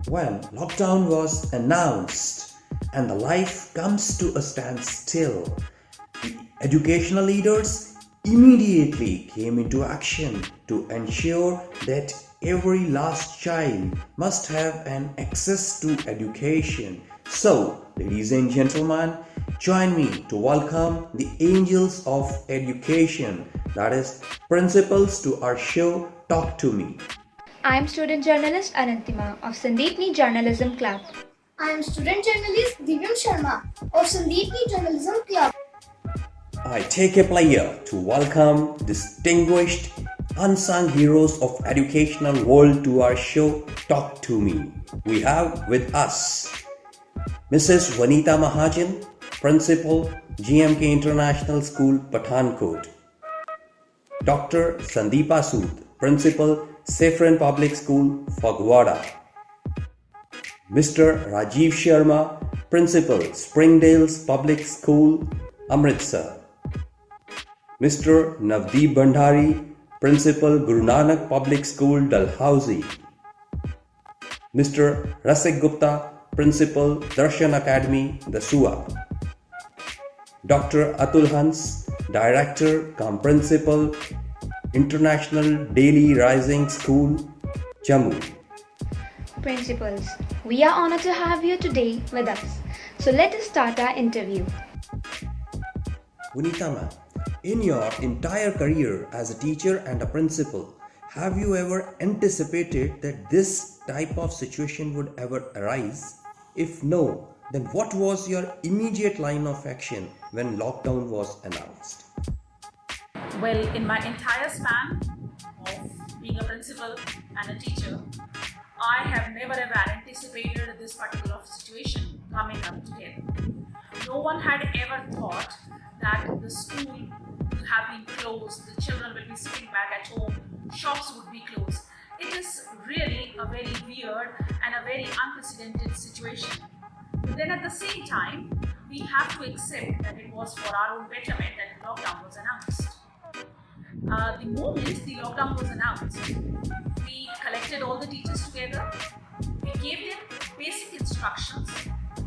When lockdown was announced and the life comes to a standstill, the educational leaders immediately came into action to ensure that every last child must have an access to education. So, ladies and gentlemen, join me to welcome the angels of education, that is, principals, to our show Talk to Me. I am student journalist Anantima of Sandeepni Journalism Club. I am student journalist Divyam Sharma of Sandeepni Journalism Club. I take a pleasure to welcome distinguished unsung heroes of educational world to our show Talk to Me. We have with us Mrs. Vanita Mahajan, Principal, GMK International School, Pathankot. Dr. Sandeepa Sood, Principal, Saffron Public School, Fagwada. Mr. Rajiv Sharma, Principal, Springdales Public School, Amritsar. Mr. Navdeep Bhandari, Principal, Guru Nanak Public School, Dalhousie. Mr. Rasik Gupta, Principal, Darshan Academy, Dasua. Dr. Atul Hans, Director cum Principal, International Daily Rising School, Jammu. Principals, we are honored to have you today with us. So let us start our interview. Vanita ma'am, in your entire career as a teacher and a principal, have you ever anticipated that this type of situation would ever arise? If no, then what was your immediate line of action when lockdown was announced? Well, in my entire span of being a principal and a teacher, I have never ever anticipated this particular situation coming up together. No one had ever thought that the school would have been closed, the children will be sitting back at home, shops would be closed. It is really a very weird and a very unprecedented situation. But then at the same time, we have to accept that it was for our own betterment that the lockdown was announced. The moment the lockdown was announced, we collected all the teachers together. We gave them basic instructions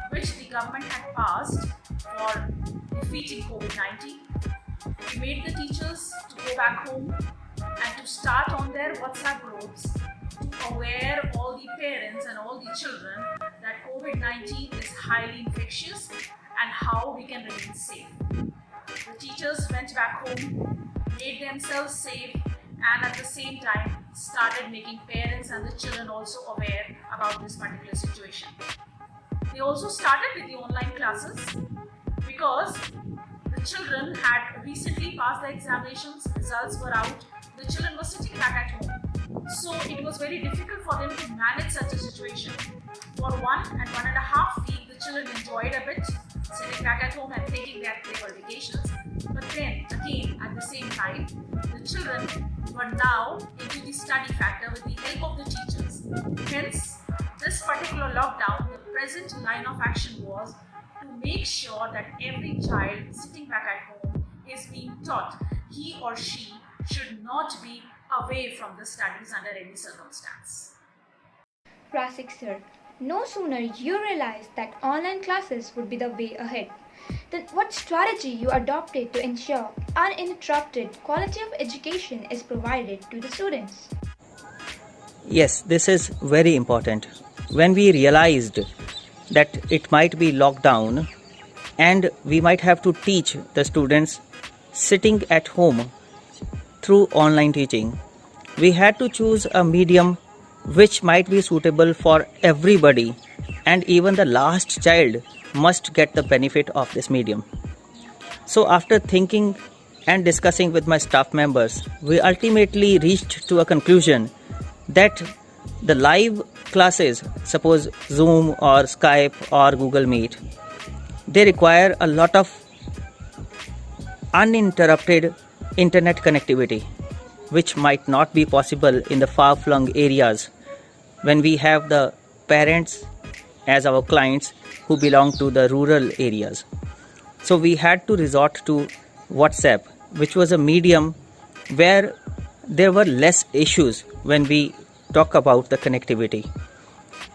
which the government had passed for defeating COVID-19. We made the teachers to go back home and to start on their WhatsApp groups to aware all the parents and all the children that COVID-19 is highly infectious and how we can remain safe. The teachers went back home, made themselves safe, and at the same time started making parents and the children also aware about this particular situation. They also started with the online classes because the children had recently passed the examinations, results were out, the children were sitting back at home. So it was very difficult for them to manage such a situation. For 1.5 weeks, the children enjoyed a bit, sitting back at home and thinking that they were vacations. But then again, at the same time, the children were now into the study factor with the help of the teachers. Hence, this particular lockdown, the present line of action was to make sure that every child sitting back at home is being taught he or she should not be away from the studies under any circumstance. Rasik sir, no sooner you realized that online classes would be the way ahead, then what strategy you adopted to ensure uninterrupted quality of education is provided to the students? Yes, this is very important. When we realized that it might be lockdown and we might have to teach the students sitting at home through online teaching, we had to choose a medium which might be suitable for everybody, and even the last child must get the benefit of this medium. So after thinking and discussing with my staff members, we ultimately reached to a conclusion that the live classes, suppose Zoom or Skype or Google Meet, they require a lot of uninterrupted internet connectivity, which might not be possible in the far-flung areas when we have the parents as our clients who belong to the rural areas. So we had to resort to WhatsApp, which was a medium where there were less issues when we talk about the connectivity.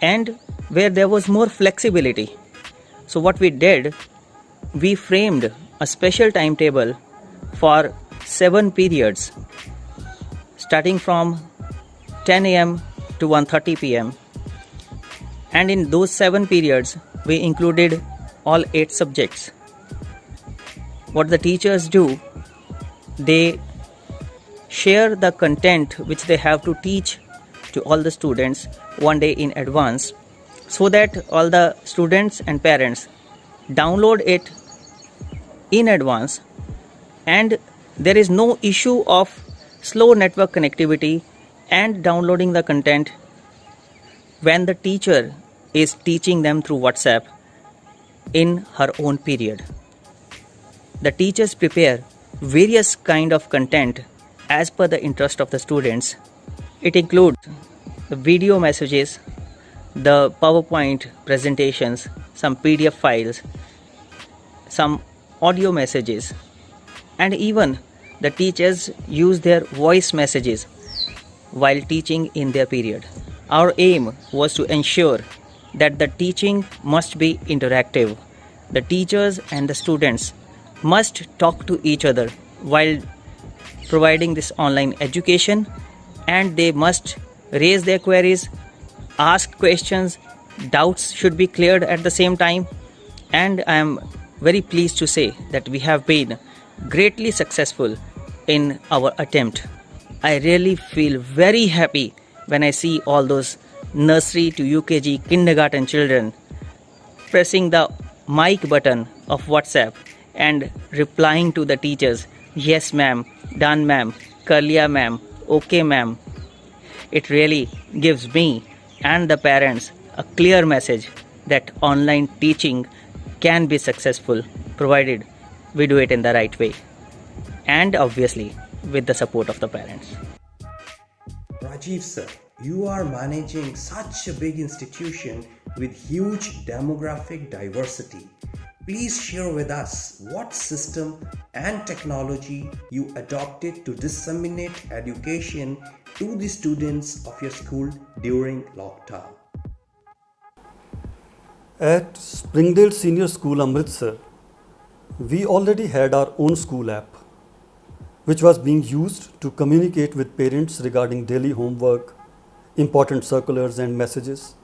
and where there was more flexibility. So, what we did, we framed a special timetable for 7 periods starting from 10 am to 1:30 pm, and in those 7 periods we included all 8 subjects. What the teachers do, they share the content which they have to teach to all the students one day in advance, so that all the students and parents download it in advance, and there is no issue of slow network connectivity and downloading the content when the teacher is teaching them through WhatsApp in her own period. The teachers prepare various kind of content as per the interest of the students. It includes the video messages, the PowerPoint presentations, some PDF files, some audio messages, and even the teachers use their voice messages while teaching in their period. Our aim was to ensure that the teaching must be interactive. The teachers and the students must talk to each other while providing this online education, and they must raise their queries, ask questions, doubts should be cleared at the same time, and I am very pleased to say that we have been greatly successful in our attempt. I really feel very happy when I see all those nursery to UKG kindergarten children pressing the mic button of WhatsApp and replying to the teachers, yes ma'am, done ma'am, Karliya ma'am, okay ma'am. It really gives me and the parents a clear message that online teaching can be successful provided we do it in the right way, and obviously with the support of the parents. Rajiv sir, you are managing such a big institution with huge demographic diversity. Please share with us what system and technology you adopted to disseminate education to the students of your school during lockdown. At Springdale Senior School, Amritsar, we already had our own school app, which was being used to communicate with parents regarding daily homework, important circulars and messages.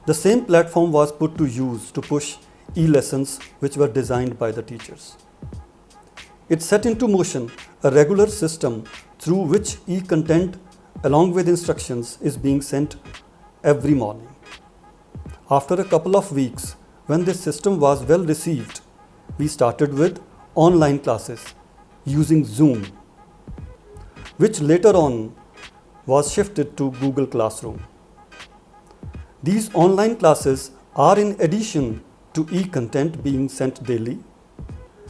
The same platform was put to use to push e-lessons which were designed by the teachers. It set into motion a regular system through which e-content along with instructions is being sent every morning. After a couple of weeks, when this system was well received, we started with online classes using Zoom, which later on was shifted to Google Classroom. These online classes are in addition to e-content being sent daily.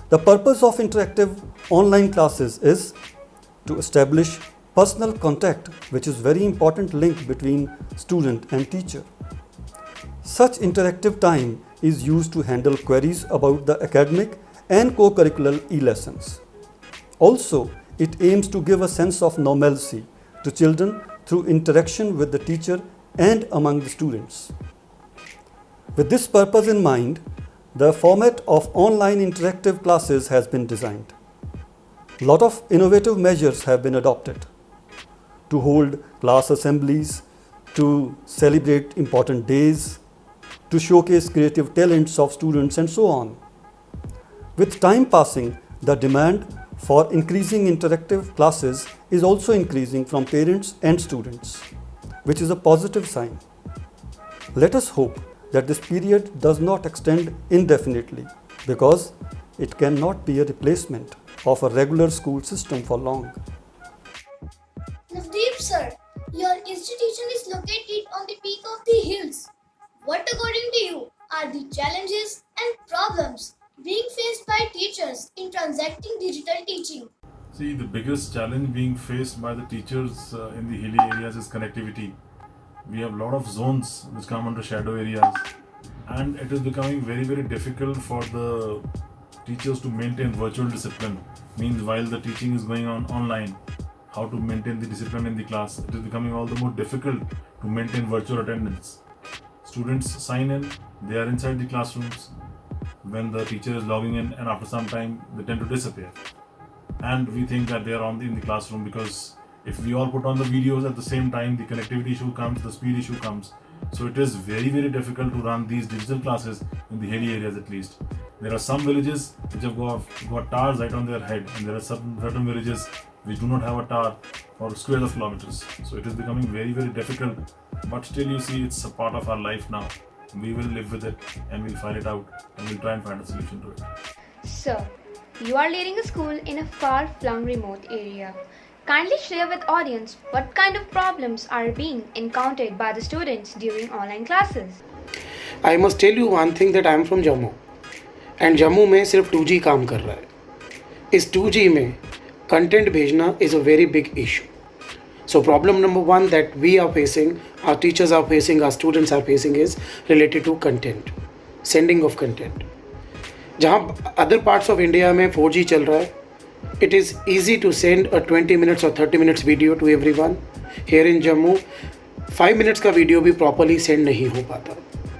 The purpose of interactive online classes is to establish personal contact, which is very important link between student and teacher. Such interactive time is used to handle queries about the academic and co-curricular e-lessons. Also, it aims to give a sense of normalcy to children through interaction with the teacher and among the students. With this purpose in mind, the format of online interactive classes has been designed. A lot of innovative measures have been adopted to hold class assemblies, to celebrate important days, to showcase creative talents of students, and so on. With time passing, the demand for increasing interactive classes is also increasing from parents and students, which is a positive sign. Let us hope that this period does not extend indefinitely, because it cannot be a replacement of a regular school system for long. Navdeep sir, your institution is located on the peak of the hills. What according to you are the challenges and problems being faced by teachers in transacting digital teaching? See, the biggest challenge being faced by the teachers in the hilly areas is connectivity. We have a lot of zones which come under shadow areas, and it is becoming very, very difficult for the teachers to maintain virtual discipline. Means while the teaching is going on online, how to maintain the discipline in the class. It is becoming all the more difficult to maintain virtual attendance. Students sign in, they are inside the classrooms when the teacher is logging in, and after some time they tend to disappear. And we think that they are in the classroom, because if we all put on the videos at the same time, the connectivity issue comes, the speed issue comes. So it is very, very difficult to run these digital classes in the hilly areas at least. There are some villages which have got towers right on their head, and there are certain villages which do not have a tower for squares of kilometers. So it is becoming very, very difficult. But still, you see, it's a part of our life now. We will live with it, and we'll find it out, and we'll try and find a solution to it. Sir, you are leading a school in a far-flung remote area. Kindly share with audience what kind of problems are being encountered by the students during online classes. I must tell you one thing, that I am from Jammu and Jammu में सिर्फ 2G काम कर रहा है. इस 2G में content भेजना is a very big issue. So problem number one that we are facing, our teachers are facing, our students are facing is related to content, sending of content. जहाँ other parts of India में 4G चल रहा है, it is easy to send a 20 minutes or 30 minutes video to everyone. Here in Jammu, 5 minutes का video भी properly send नहीं हो पाता.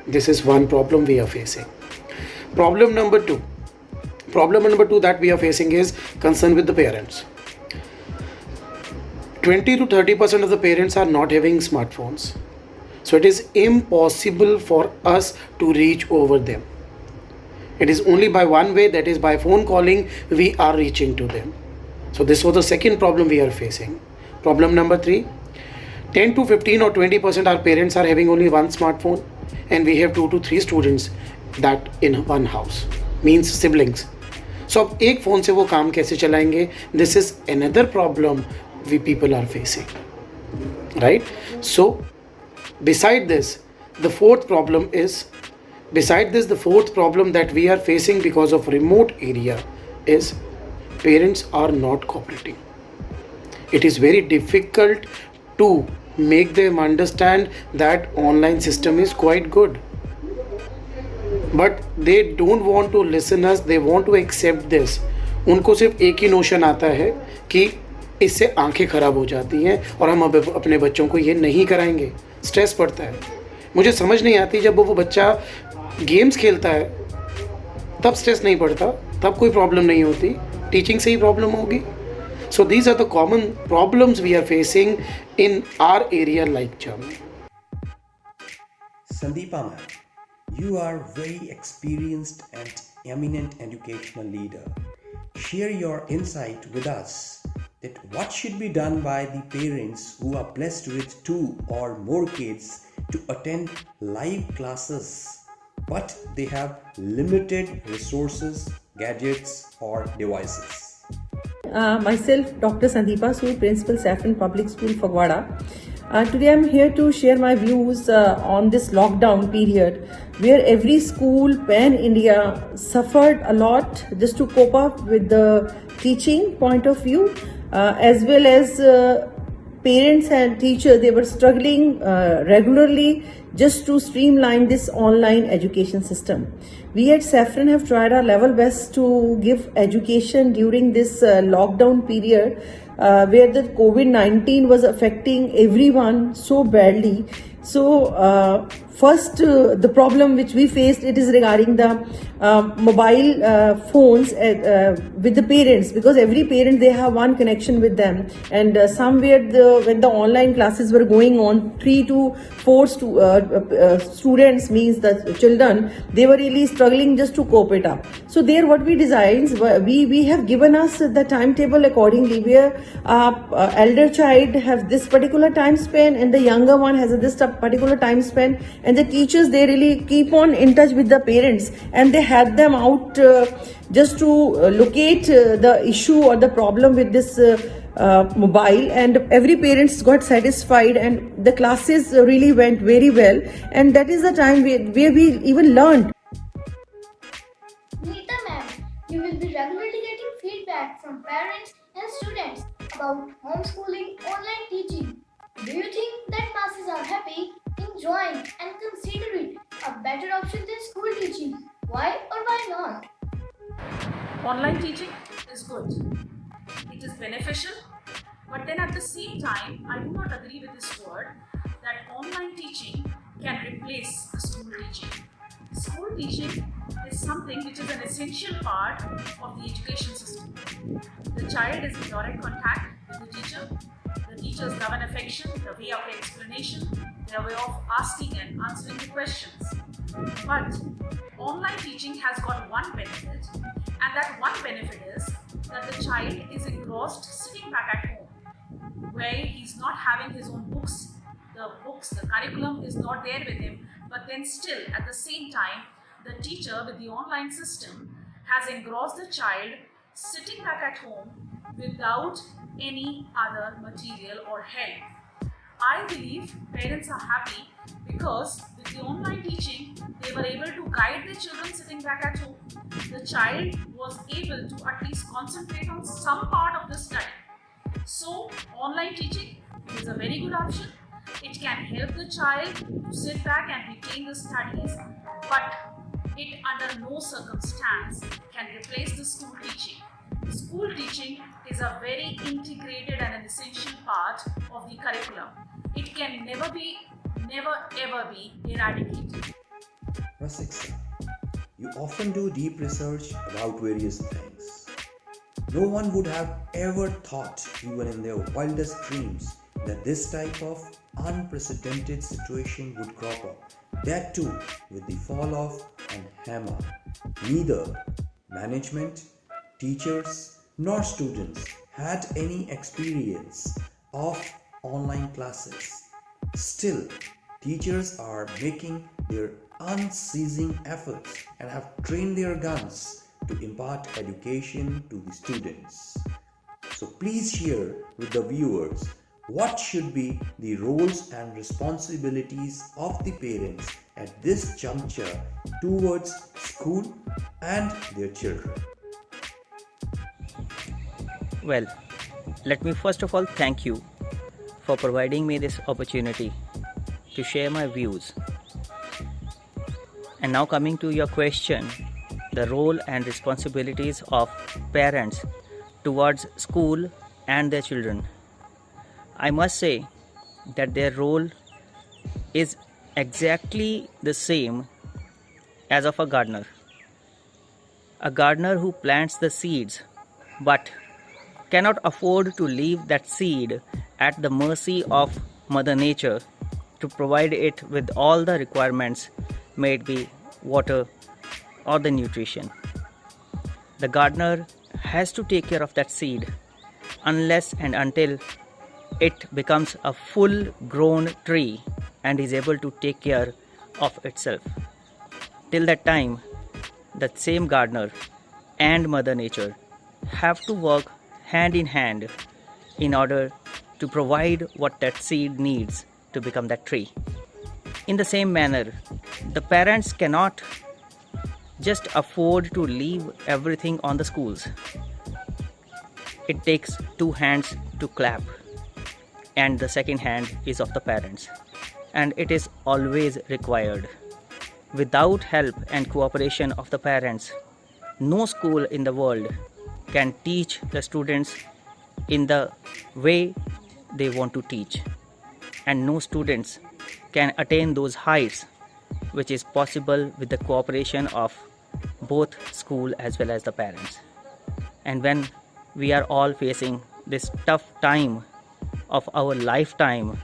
This is one problem we are facing. Problem number two that we are facing is concerned with the parents. 20 to 30% of the parents are not having smartphones. So it is impossible for us to reach over them. It is only by one way, that is by phone calling, we are reaching to them. So this was the second problem we are facing. Problem number three, 10 to 15 or 20% our parents are having only one smartphone, and we have 2 to 3 students that in one house, means siblings. So अब एक phone से वो काम कैसे चलाएंगे? This is another problem we people are facing, right? So beside this, the fourth problem that we are facing because of remote area is parents are not cooperating. It is very difficult to make them understand that online system is quite good, but they don't want to listen us, they want to accept this. उनको सिर्फ एक ही notion आता है कि इससे आंखें ख़राब हो जाती हैं और हम अब अपने बच्चों को ये नहीं कराएंगे. स्ट्रेस पड़ता है. मुझे समझ नहीं आती, जब वो बच्चा गेम्स खेलता है तब स्ट्रेस नहीं पड़ता, तब कोई प्रॉब्लम नहीं होती, टीचिंग से ही प्रॉब्लम होगी. So these are the common problems we are facing in our area like Jammu. Sandeepa ma'am, you are very experienced and eminent educational leader. Share your insight with us that what should be done by the parents who are blessed with 2 or more kids to attend live classes, but they have limited resources, gadgets or devices. Myself, Dr. Sandeepa Sood, Principal, Saffron Public School, Fagwada. Today I'm here to share my views on this lockdown period, where every school pan-India suffered a lot just to cope up with the teaching point of view, as well as parents and teachers, they were struggling regularly just to streamline this online education system. We at Saffron have tried our level best to give education during this lockdown period, where the COVID-19 was affecting everyone so badly. So first, the problem which we faced, it is regarding the mobile phones with the parents, because every parent, they have one connection with them, and somewhere when the online classes were going on, 3 to 4 students, means the children, they were really struggling just to cope it up. So there what we designed, we have given us the timetable accordingly, where elder child have this particular time span and the younger one has this particular time span, and the teachers, they really keep on in touch with the parents, and they help them out just to locate the issue or the problem with this mobile, and every parents got satisfied, and the classes really went very well, and that is the time where we even learned. Neeta ma'am, you will be regularly getting feedback from parents and students about homeschooling, online teaching. Do you think that masses are happy, enjoying and consider it a better option than school teaching? Why or why not? Online teaching is good. It is beneficial, but then at the same time, I do not agree with this word that online teaching can replace the school teaching. School teaching is something which is an essential part of the education system. The child is in direct contact with the teacher. The teacher's love and affection, the way of explanation, their way of asking and answering the questions. But online teaching has got one benefit, and that one benefit is that the child is engrossed sitting back at home, where he's not having his own books, the curriculum is not there with him, but then still at the same time, the teacher with the online system has engrossed the child sitting back at home without any other material or help. I believe parents are happy because with the online teaching, they were able to guide their children sitting back at home. The child was able to at least concentrate on some part of the study. So, online teaching is a very good option. It can help the child to sit back and retain the studies, but it under no circumstance can replace the school teaching. School teaching is a very integrated and an essential part of the curriculum. It can never ever be eradicated. Rasik, you often do deep research about various things. No one would have ever thought, even in their wildest dreams, that this type of unprecedented situation would crop up. That too with the fall of an hammer. Neither management, teachers, nor students had any experience of online classes. Still, teachers are making their unceasing efforts and have trained their guns to impart education to the students. So please share with the viewers what should be the roles and responsibilities of the parents at this juncture towards school and their children. Well, let me first of all thank you for providing me this opportunity to share my views. And now coming to your question, the role and responsibilities of parents towards school and their children. I must say that their role is exactly the same as of a gardener. A gardener who plants the seeds but cannot afford to leave that seed at the mercy of Mother Nature to provide it with all the requirements, may it be water or the nutrition. The gardener has to take care of that seed unless and until it becomes a full grown tree and is able to take care of itself. Till that time, that same gardener and Mother Nature have to work hand in hand in order to provide what that seed needs to become that tree. In the same manner, the parents cannot just afford to leave everything on the schools. It takes two hands to clap, and the second hand is of the parents, and it is always required. Without help and cooperation of the parents, no school in the world can teach the students in the way they want to teach, and no students can attain those heights which is possible with the cooperation of both school as well as the parents. And when we are all facing this tough time of our lifetime,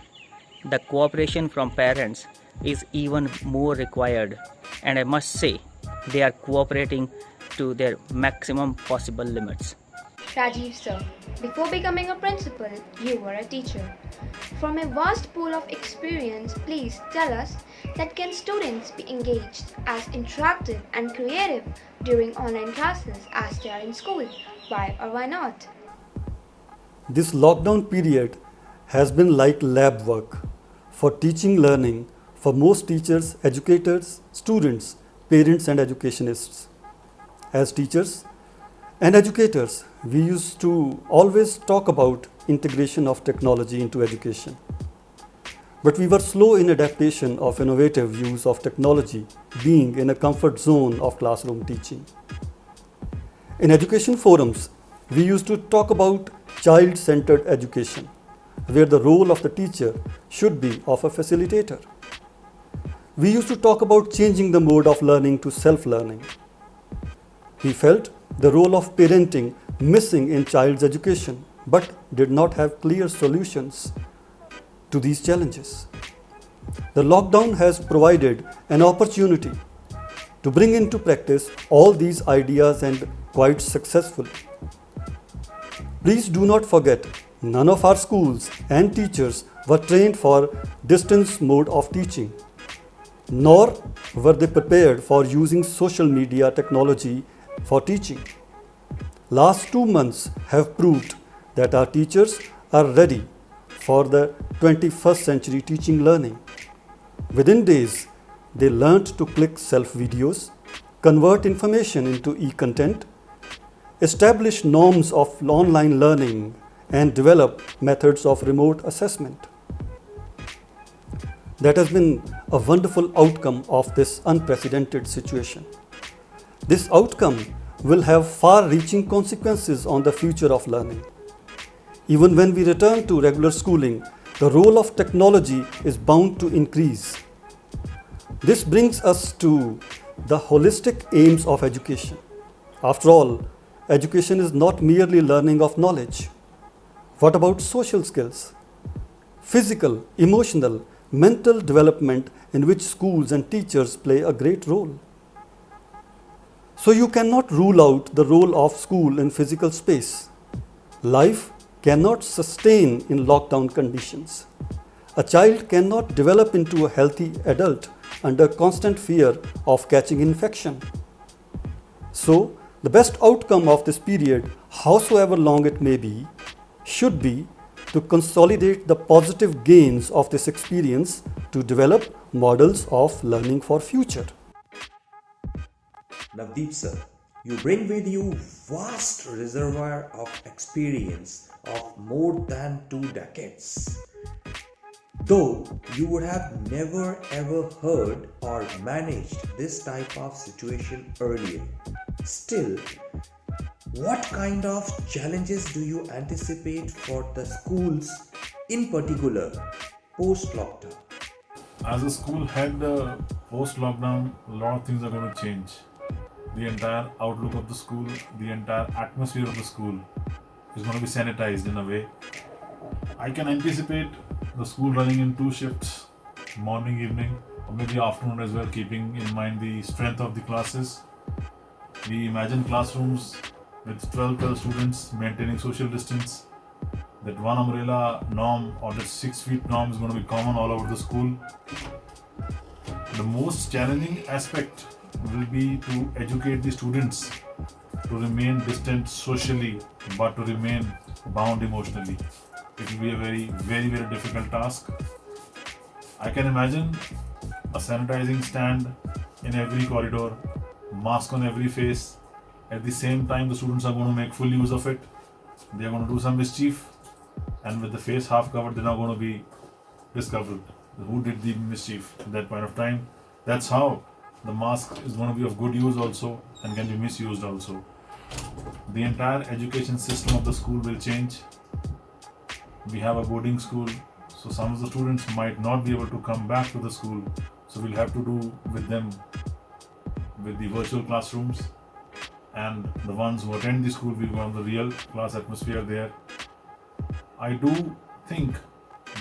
the cooperation from parents is even more required, and I must say they are cooperating to their maximum possible limits. Rajiv sir, before becoming a principal, you were a teacher. From a vast pool of experience, please tell us that can students be engaged as interactive and creative during online classes as they are in school? Why or why not? This lockdown period has been like lab work for teaching learning for most teachers, educators, students, parents and educationists. As teachers and educators, we used to always talk about integration of technology into education. But we were slow in adaptation of innovative use of technology, being in a comfort zone of classroom teaching. In education forums, we used to talk about child-centered education, where the role of the teacher should be of a facilitator. we used to talk about changing the mode of learning to self-learning. We felt the role of parenting missing in child's education, but did not have clear solutions to these challenges. The lockdown has provided an opportunity to bring into practice all these ideas and quite successfully. Please do not forget, none of our schools and teachers were trained for distance mode of teaching, nor were they prepared for using social media technology for teaching. Last 2 months have proved that our teachers are ready for the 21st century teaching learning. Within days, they learned to click self-videos, convert information into e-content, establish norms of online learning, and develop methods of remote assessment. That has been a wonderful outcome of this unprecedented situation. This outcome will have far-reaching consequences on the future of learning. Even when we return to regular schooling, the role of technology is bound to increase. This brings us to the holistic aims of education. After all, education is not merely learning of knowledge. What about social skills? Physical, emotional, mental development in which schools and teachers play a great role. So you cannot rule out the role of school in physical space. Life cannot sustain in lockdown conditions. A child cannot develop into a healthy adult under constant fear of catching infection. So, the best outcome of this period, howsoever long it may be, should be to consolidate the positive gains of this experience to develop models of learning for future. Navdeep sir, you bring with you vast reservoir of experience of more than 2 decades. Though you would have never ever heard or managed this type of situation earlier, still, what kind of challenges do you anticipate for the schools in particular post-lockdown? As a school head, post-lockdown, a lot of things are going to change. The entire outlook of the school, the entire atmosphere of the school is going to be sanitized in a way. I can anticipate the school running in 2 shifts, morning, evening, or maybe afternoon as well, keeping in mind the strength of the classes. We imagine classrooms with 12 students maintaining social distance. That 1 umbrella norm or that 6 feet norm is going to be common all over the school. The most challenging aspect will be to educate the students to remain distant socially but to remain bound emotionally. It will be a very difficult task. I can imagine a sanitizing stand in every corridor, mask on every face. At the same time, the students are going to make full use of it. They are going to do some mischief, and with the face half covered, they're not going to be discovered who did the mischief at that point of time. That's how the mask is going to be of good use also and can be misused also. The entire education system of the school will change. We have a boarding school, so some of the students might not be able to come back to the school, so we'll have to do with them with the virtual classrooms, and the ones who attend the school will go on the real class atmosphere there. I do think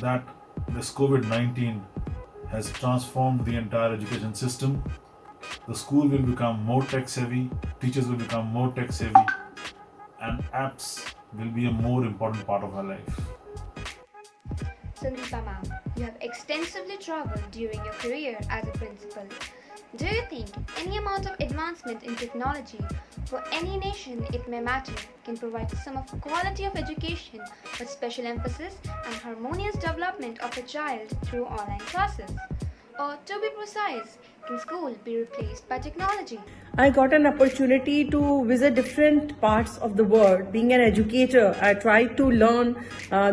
that this COVID-19 has transformed the entire education system. The school will become more tech savvy, teachers will become more tech savvy, and apps will be a more important part of our life. Sandeepa ma'am, you have extensively traveled during your career as a principal. Do you think any amount of advancement in technology for any nation it may matter can provide some of quality of education with special emphasis and harmonious development of a child through online classes? Or to be precise, can school be replaced by technology? I got an opportunity to visit different parts of the world. Being an educator, I tried to learn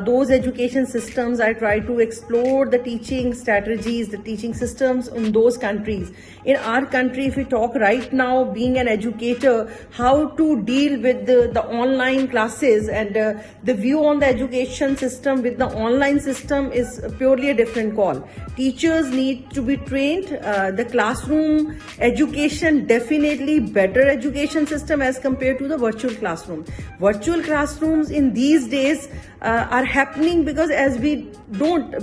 those education systems. I tried to explore the teaching strategies, the teaching systems in those countries. In our country, if we talk right now, being an educator, how to deal with the online classes and the view on the education system with the online system is purely a different call. Teachers need to be trained. The classroom education, definitely better education system as compared to the virtual classroom. Virtual classrooms in these days are happening because as we don't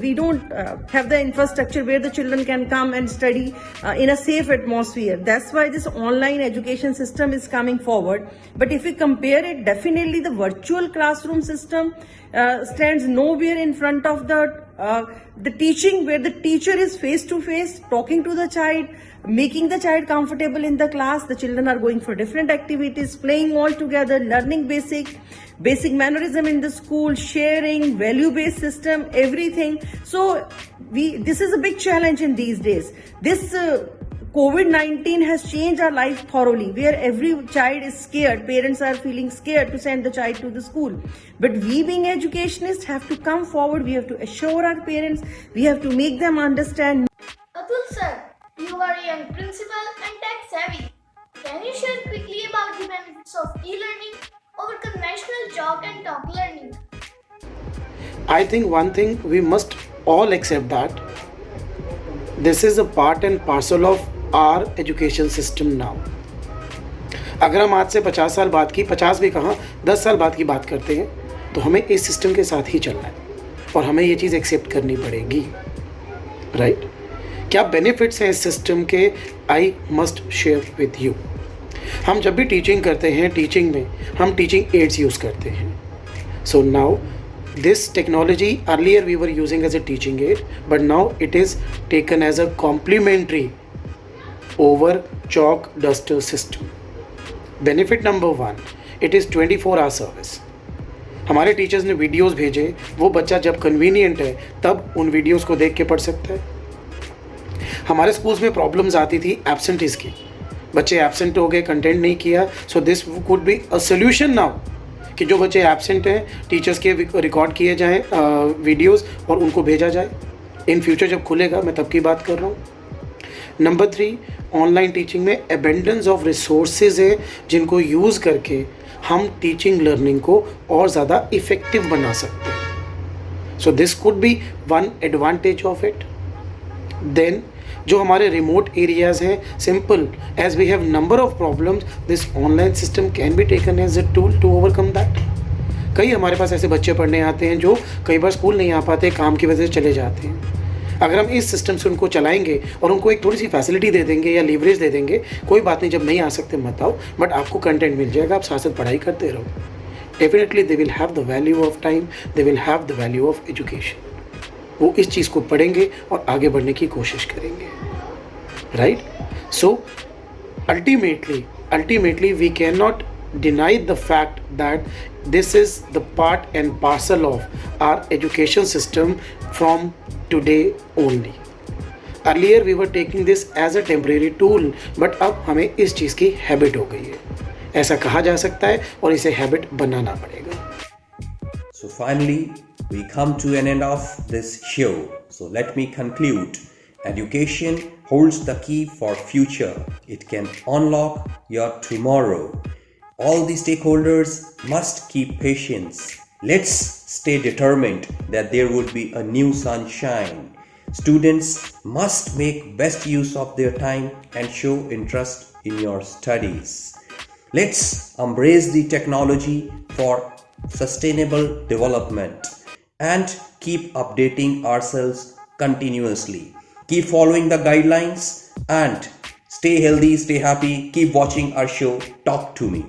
have the infrastructure where the children can come and study in a safe atmosphere. That's why this online education system is coming forward. But if we compare it, definitely the virtual classroom system stands nowhere in front of the teaching, where the teacher is face to face talking to the child, making the child comfortable in the class. The children are going for different activities, playing all together, learning basic mannerism in the school, sharing, value-based system, everything. So this is a big challenge in these days. This COVID-19 has changed our life thoroughly, where every child is scared. Parents are feeling scared to send the child to the school. But we being educationists have to come forward. We have to assure our parents. We have to make them understand. Atul sir, you are a young principal and tech savvy. Can you share quickly about the benefits of e-learning over conventional chalk and talk learning? I think one thing we must all accept that this is a part and parcel of our education system now. अगर हम आज से 50 साल बाद की, 50 भी कहाँ, 10 साल बाद की बात करते हैं, तो हमें इस सिस्टम के साथ ही चलना है और हमें ये चीज़ एक्सेप्ट करनी पड़ेगी, राइट? क्या बेनिफिट्स हैं इस सिस्टम के, I must share with you. हम जब भी टीचिंग करते हैं, टीचिंग में हम टीचिंग एड्स यूज़ करते हैं. So now this technology earlier we were using as a teaching aid, but now it is taken as a complementary over chalk duster system. Benefit number 1, it is 24-hour service. हमारे teachers ने videos भेजे, वो बच्चा जब convenient है तब उन videos को देख के पढ़ सकता है. हमारे स्कूल्स में प्रॉब्लम्स आती थी एब्सेंटीज की, बच्चे एब्सेंट हो गए, कंटेंट नहीं किया. सो this could be a solution now कि जो बच्चे एब्सेंट हैं टीचर्स के रिकॉर्ड किए जाएँ वीडियोस और उनको भेजा जाए. इन फ्यूचर जब खुलेगा, मैं तब की बात कर रहा हूँ. नंबर 3, ऑनलाइन टीचिंग में एबेंडेंस ऑफ रिसोर्सेज है जिनको यूज़ करके हम टीचिंग लर्निंग को और ज़्यादा इफ़ेक्टिव बना सकते हैं. So this could be one advantage of it. Then जो हमारे रिमोट एरियाज़ हैं, simple as we have number of problems, this online system can be taken as a tool to overcome that. कई हमारे पास ऐसे बच्चे पढ़ने आते हैं जो कई बार स्कूल नहीं आ पाते, काम की वजह से चले जाते हैं. अगर हम इस सिस्टम से उनको चलाएंगे और उनको एक थोड़ी सी फैसिलिटी दे देंगे या लीवरेज दे देंगे, कोई बात नहीं, जब नहीं आ सकते मत आओ, बट आपको कंटेंट मिल जाएगा, आप साथ साथ पढ़ाई करते रहो. Definitely they will have the value of time, they will have the value of education. वो इस चीज़ को पढ़ेंगे और आगे बढ़ने की कोशिश करेंगे, right? So ultimately we cannot deny the fact that this is the part and parcel of our education system from today only. Earlier we were taking this as a temporary tool, but अब हमें इस चीज़ की habit हो गई है, ऐसा कहा जा सकता है, और इसे हैबिट बनाना पड़ेगा. So finally, we come to an end of this show. So let me conclude. Education holds the key for future. It can unlock your tomorrow. All the stakeholders must keep patience. Let's stay determined that there would be a new sunshine. Students must make best use of their time and show interest in your studies. Let's embrace the technology for sustainable development and keep updating ourselves continuously. Keep following the guidelines and stay healthy, stay happy. Keep watching our show, Talk to Me.